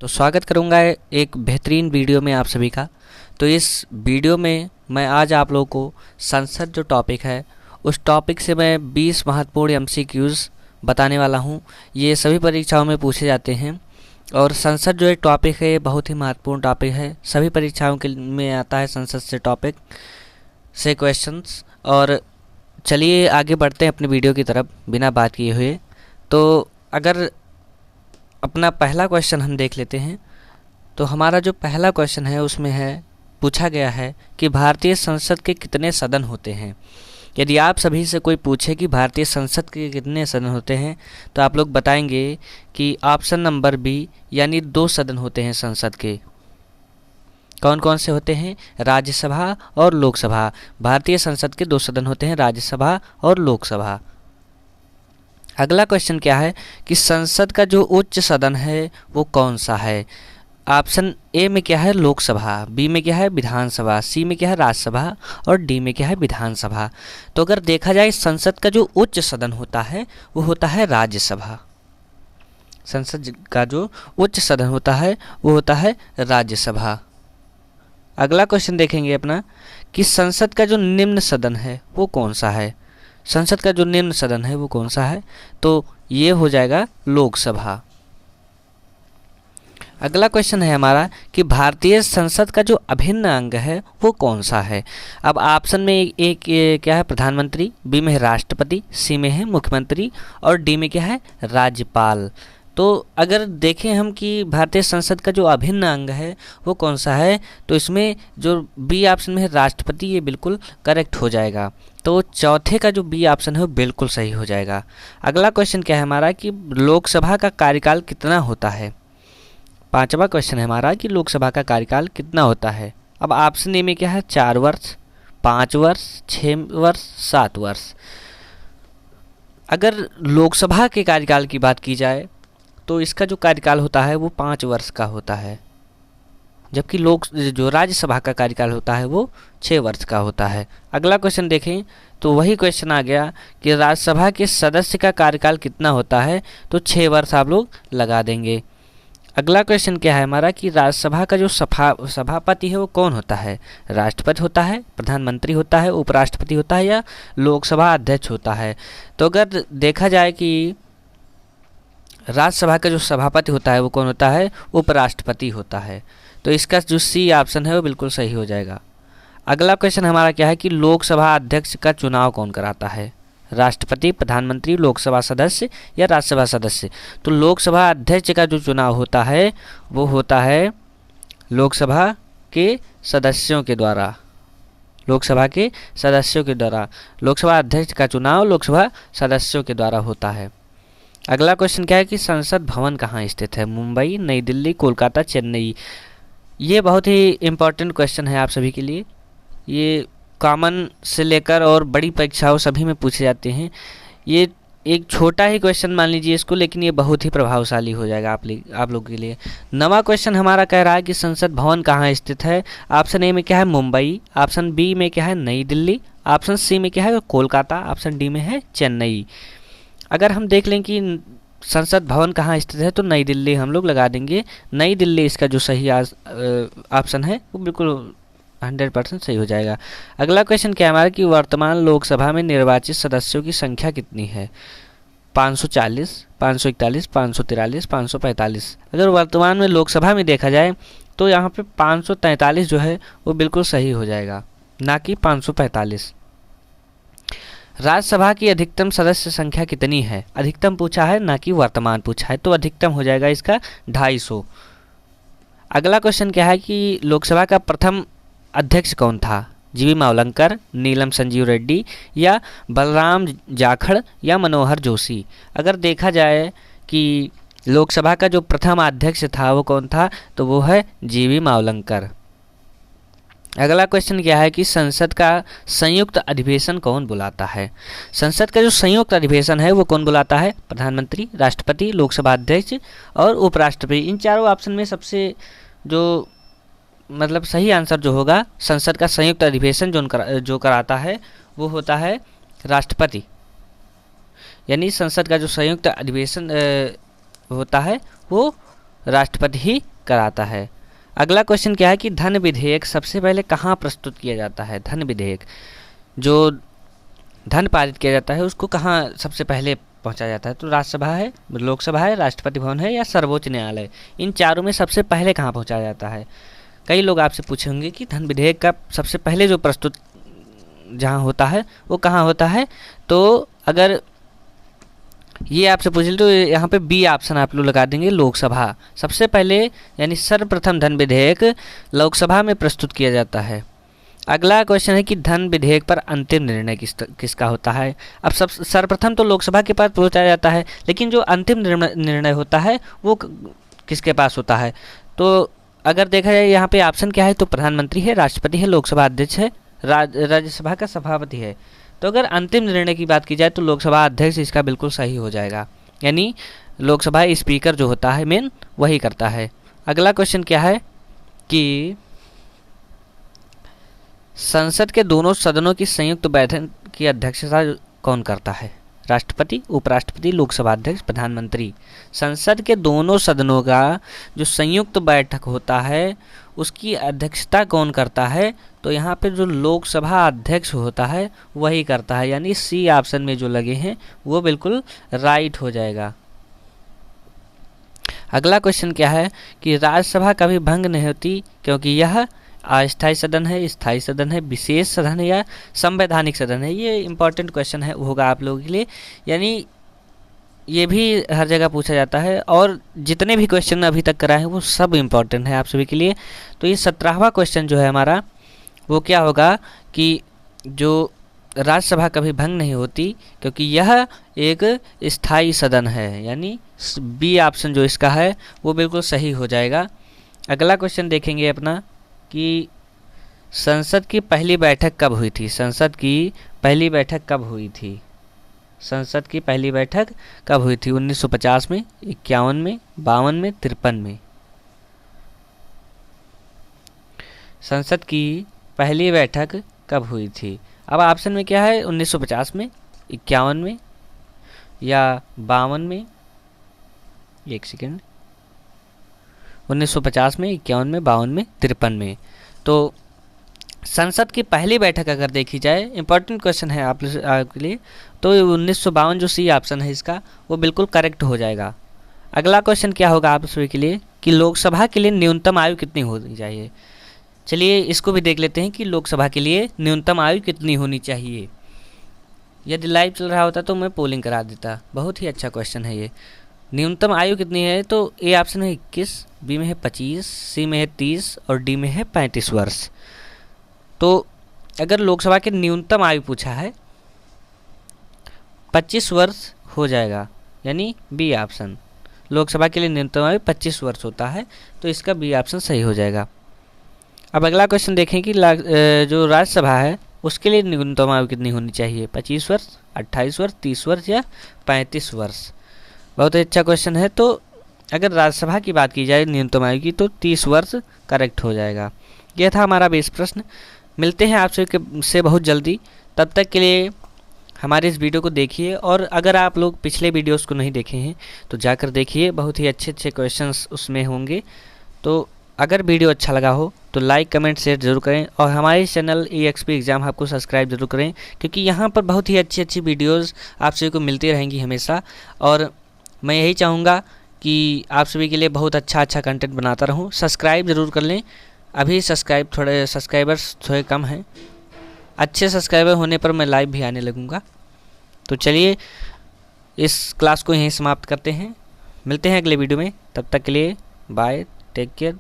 तो स्वागत करूंगा एक बेहतरीन वीडियो में आप सभी का। तो इस वीडियो में मैं आज आप लोगों को संसद जो टॉपिक है उस टॉपिक से मैं 20 महत्वपूर्ण एमसीक्यूज़ बताने वाला हूं। ये सभी परीक्षाओं में पूछे जाते हैं और संसद जो एक टॉपिक है ये बहुत ही महत्वपूर्ण टॉपिक है। सभी परीक्षाओं के में आता है संसद से टॉपिक से क्वेश्चंस। और चलिए आगे बढ़ते हैं अपनी वीडियो की तरफ बिना बात किए हुए। तो अगर अपना पहला क्वेश्चन हम देख लेते हैं तो हमारा जो पहला क्वेश्चन है उसमें है पूछा गया है कि भारतीय संसद के कितने सदन होते हैं। यदि आप सभी से कोई पूछे कि भारतीय संसद के कितने सदन होते हैं तो आप लोग बताएंगे कि ऑप्शन नंबर बी यानी 2 सदन होते हैं संसद के। कौन कौन से होते हैं? राज्यसभा और लोकसभा। भारतीय संसद के 2 सदन होते हैं, राज्यसभा और लोकसभा। अगला क्वेश्चन क्या है कि संसद का जो उच्च सदन है वो कौन सा है। ऑप्शन ए में क्या है? लोकसभा, बी में क्या है? विधानसभा, सी में क्या है? राज्यसभा और डी में क्या है? विधानसभा। तो अगर देखा जाए संसद का जो उच्च सदन होता है वो होता है राज्यसभा। संसद का जो उच्च सदन होता है वो होता है राज्यसभा। अगला क्वेश्चन देखेंगे अपना कि संसद का जो निम्न सदन है वो कौन सा है। संसद का जो निम्न सदन है वो कौन सा है? तो ये हो जाएगा लोकसभा। अगला क्वेश्चन है हमारा कि भारतीय संसद का जो अभिन्न अंग है वो कौन सा है। अब ऑप्शन में एक क्या है? प्रधानमंत्री, बी में है राष्ट्रपति, सी में है मुख्यमंत्री और डी में क्या है? राज्यपाल। तो अगर देखें हम कि भारतीय संसद का जो अभिन्न अंग है वो कौन सा है तो इसमें जो बी ऑप्शन में है राष्ट्रपति, ये बिल्कुल करेक्ट हो जाएगा। तो चौथे का जो बी ऑप्शन है वो बिल्कुल सही हो जाएगा। अगला क्वेश्चन क्या है हमारा कि लोकसभा का कार्यकाल कितना होता है। पांचवा क्वेश्चन है हमारा कि लोकसभा का कार्यकाल कितना होता है। अब ऑप्शन ए में क्या है? 4 वर्ष, 5 वर्ष, 6 वर्ष, 7 वर्ष। अगर लोकसभा के कार्यकाल की बात की जाए तो इसका जो कार्यकाल होता है वो 5 वर्ष का होता है, जबकि जो राज्यसभा का कार्यकाल होता है वो 6 वर्ष का होता है। अगला क्वेश्चन देखें तो वही क्वेश्चन आ गया कि राज्यसभा के सदस्य का कार्यकाल कितना होता है, तो 6 वर्ष आप लोग लगा देंगे। अगला क्वेश्चन क्या है हमारा कि राज्यसभा का जो सभापति है वो कौन होता है। राष्ट्रपति होता है, प्रधानमंत्री होता है, उपराष्ट्रपति होता है या लोकसभा अध्यक्ष होता है। तो अगर देखा जाए कि राज्यसभा का जो सभापति होता है वो कौन होता है? उपराष्ट्रपति होता है। तो इसका जो सी ऑप्शन है वो बिल्कुल सही हो जाएगा। अगला क्वेश्चन हमारा क्या है कि लोकसभा अध्यक्ष का चुनाव कौन कराता है। राष्ट्रपति, प्रधानमंत्री, लोकसभा सदस्य या राज्यसभा सदस्य। तो लोकसभा अध्यक्ष का जो चुनाव होता है वो होता है लोकसभा के सदस्यों के द्वारा। लोकसभा के सदस्यों के द्वारा लोकसभा अध्यक्ष का चुनाव लोकसभा सदस्यों के द्वारा होता है। अगला क्वेश्चन क्या है कि संसद भवन कहाँ स्थित है। मुंबई, नई दिल्ली, कोलकाता, चेन्नई। ये बहुत ही इम्पोर्टेंट क्वेश्चन है आप सभी के लिए। ये कॉमन से लेकर और बड़ी परीक्षाओं सभी में पूछे जाते हैं। ये एक छोटा ही क्वेश्चन मान लीजिए इसको, लेकिन ये बहुत ही प्रभावशाली हो जाएगा आप लोगों के लिए। नवा क्वेश्चन हमारा कह रहा है कि संसद भवन कहाँ स्थित है। ऑप्शन ए में क्या है? मुंबई, ऑप्शन बी में क्या है? नई दिल्ली, ऑप्शन सी में क्या है? कोलकाता, ऑप्शन डी में है चेन्नई। अगर हम देख लें कि संसद भवन कहाँ स्थित है तो नई दिल्ली हम लोग लगा देंगे। नई दिल्ली इसका जो सही ऑप्शन है वो बिल्कुल 100% सही हो जाएगा। अगला क्वेश्चन क्या है हमारा कि वर्तमान लोकसभा में निर्वाचित सदस्यों की संख्या कितनी है। 540, 541, 543, 545। अगर वर्तमान में लोकसभा में देखा जाए तो यहाँ पे 543 जो है वो बिल्कुल सही हो जाएगा, ना कि 545। राज्यसभा की अधिकतम सदस्य संख्या कितनी है। अधिकतम पूछा है ना कि वर्तमान पूछा है, तो अधिकतम हो जाएगा इसका 250। अगला क्वेश्चन क्या है कि लोकसभा का प्रथम अध्यक्ष कौन था। जीवी मावलंकर, नीलम संजीव रेड्डी या बलराम जाखड़ या मनोहर जोशी। अगर देखा जाए कि लोकसभा का जो प्रथम अध्यक्ष था वो कौन था तो वो है जीवी मावलंकर। अगला क्वेश्चन क्या है कि संसद का संयुक्त अधिवेशन कौन बुलाता है। संसद का जो संयुक्त अधिवेशन है वो कौन बुलाता है। प्रधानमंत्री, राष्ट्रपति, लोकसभा अध्यक्ष और उपराष्ट्रपति। इन चारों ऑप्शन में सबसे जो मतलब सही आंसर जो होगा संसद का संयुक्त अधिवेशन जो कराता है वो होता है राष्ट्रपति। यानी संसद का जो संयुक्त अधिवेशन होता है वो राष्ट्रपति ही कराता है। अगला क्वेश्चन क्या है कि धन विधेयक सबसे पहले कहाँ प्रस्तुत किया जाता है। धन विधेयक, जो धन पारित किया जाता है उसको कहाँ सबसे पहले पहुंचा जाता है। तो राज्यसभा है, लोकसभा है, राष्ट्रपति भवन है या सर्वोच्च न्यायालय, इन चारों में सबसे पहले कहाँ पहुंचाया जाता है। कई लोग आपसे पूछेंगे कि धन विधेयक का सबसे पहले जो प्रस्तुत जहाँ होता है वो कहाँ होता है। तो अगर ये आपसे पूछ ले तो यहाँ पे बी ऑप्शन आप लोग लगा देंगे, लोकसभा। सबसे पहले यानी सर्वप्रथम धन विधेयक लोकसभा में प्रस्तुत किया जाता है। अगला क्वेश्चन है कि धन विधेयक पर अंतिम निर्णय किसका होता है। अब सर्वप्रथम तो लोकसभा के पास पहुंचाया जाता है, लेकिन जो अंतिम निर्णय होता है वो किसके पास होता है। तो अगर देखा जाए यहाँ पे ऑप्शन क्या है, तो प्रधानमंत्री है, राष्ट्रपति है, लोकसभा अध्यक्ष है, राज्यसभा का सभापति है। तो अगर अंतिम निर्णय की बात की जाए तो लोकसभा अध्यक्ष इसका बिल्कुल सही हो जाएगा, यानी लोकसभा स्पीकर जो होता है मेन वही करता है। अगला क्वेश्चन क्या है कि संसद के दोनों सदनों की संयुक्त बैठक की अध्यक्षता कौन करता है। राष्ट्रपति, उपराष्ट्रपति, लोकसभा अध्यक्ष, प्रधानमंत्री। संसद के दोनों सदनों का जो संयुक्त बैठक होता है उसकी अध्यक्षता कौन करता है। तो यहाँ पे जो लोकसभा अध्यक्ष होता है वही करता है, यानी सी ऑप्शन में जो लगे हैं वो बिल्कुल राइट हो जाएगा। अगला क्वेश्चन क्या है कि राज्यसभा कभी भंग नहीं होती क्योंकि यह अस्थायी सदन है, स्थायी सदन है, विशेष सदन है या संवैधानिक सदन है। ये इंपॉर्टेंट क्वेश्चन है होगा आप लोगों के लिए, यानी ये भी हर जगह पूछा जाता है और जितने भी क्वेश्चन अभी तक कराए हैं वो सब इम्पॉर्टेंट है आप सभी के लिए। तो ये 17वां क्वेश्चन जो है हमारा वो क्या होगा कि जो राज्यसभा कभी भंग नहीं होती क्योंकि यह एक स्थायी सदन है, यानी बी ऑप्शन जो इसका है वो बिल्कुल सही हो जाएगा। अगला क्वेश्चन देखेंगे अपना कि संसद की पहली बैठक कब हुई थी। संसद की पहली बैठक कब हुई थी। संसद की पहली बैठक कब हुई थी। 1950 में, 51 में, 52 में, 53 में। संसद की पहली बैठक कब हुई थी। अब ऑप्शन में क्या है, 1950 में, 51 में या 52 में। एक सेकेंड, 1950 में, 51 में, 52 में, 53 में। तो संसद की पहली बैठक अगर देखी जाए, इंपॉर्टेंट क्वेश्चन है आपके लिए, तो 1952 जो सी ऑप्शन है इसका वो बिल्कुल करेक्ट हो जाएगा। अगला क्वेश्चन क्या होगा आप सभी के लिए कि लोकसभा के लिए न्यूनतम आयु कितनी होनी चाहिए। चलिए इसको भी देख लेते हैं कि लोकसभा के लिए न्यूनतम आयु कितनी होनी चाहिए। यदि लाइव चल रहा होता तो मैं पोलिंग करा देता। बहुत ही अच्छा क्वेश्चन है ये। न्यूनतम आयु कितनी है, तो ए ऑप्शन है 21, बी में है 25, सी में है 30 और डी में है 35 वर्ष। तो अगर लोकसभा के न्यूनतम आयु पूछा है 25 वर्ष हो जाएगा, यानी बी ऑप्शन। लोकसभा के लिए न्यूनतम आयु 25 वर्ष होता है, तो इसका बी ऑप्शन सही हो जाएगा। अब अगला क्वेश्चन देखें कि जो राज्यसभा है उसके लिए न्यूनतम आयु कितनी होनी चाहिए। 25 वर्ष, 28 वर्ष, 30 वर्ष या 35 वर्ष। बहुत ही अच्छा क्वेश्चन है। तो अगर राज्यसभा की बात की जाए न्यूनतम आयु की तो 30 वर्ष करेक्ट हो जाएगा। यह था हमारा बेस प्रश्न। मिलते हैं आपसे बहुत जल्दी। तब तक के लिए हमारे इस वीडियो को देखिए, और अगर आप लोग पिछले वीडियोस को नहीं देखे हैं तो जाकर देखिए, बहुत ही अच्छे अच्छे क्वेश्चंस उसमें होंगे। तो अगर वीडियो अच्छा लगा हो तो लाइक, कमेंट, शेयर जरूर करें, और हमारे चैनल EXP एग्ज़ाम आपको सब्सक्राइब जरूर करें, क्योंकि यहाँ पर बहुत ही अच्छी अच्छी वीडियोज़ आप सभी को मिलती रहेंगी हमेशा। और मैं यही चाहूँगा कि आप सभी के लिए बहुत अच्छा कंटेंट बनाता रहूँ। सब्सक्राइब ज़रूर कर लें। अभी सब्सक्राइबर्स थोड़े कम हैं। अच्छे सब्सक्राइबर होने पर मैं लाइव भी आने लगूँगा। तो चलिए इस क्लास को यहीं समाप्त करते हैं। मिलते हैं अगले वीडियो में। तब तक के लिए बाय, टेक केयर।